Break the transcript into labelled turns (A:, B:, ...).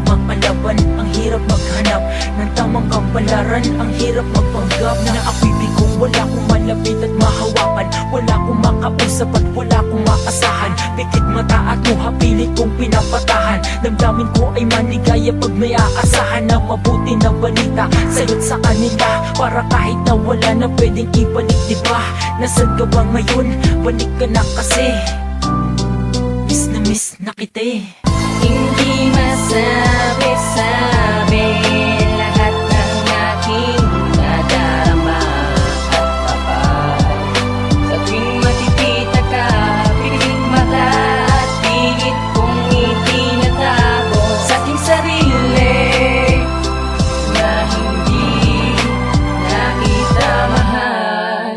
A: makalaban, ang hirap maghanap ng tamang kapalaran, ang hirap magpanggap na ako'y bigo. Wala akong malapit at mahawakan, wala akong makausap at wala akong maasahan. Pikit mata at mukha pilit kong pinapatahan. Damdamin ko ay maligaya pag may aasahan na mabuti na balita sayo't sa kanila, para kahit na wala na pwedeng ibalik, diba? Nasaan ka ba ngayon? Balik ka na kasi miss na kita eh.
B: Hindi masabi-sabi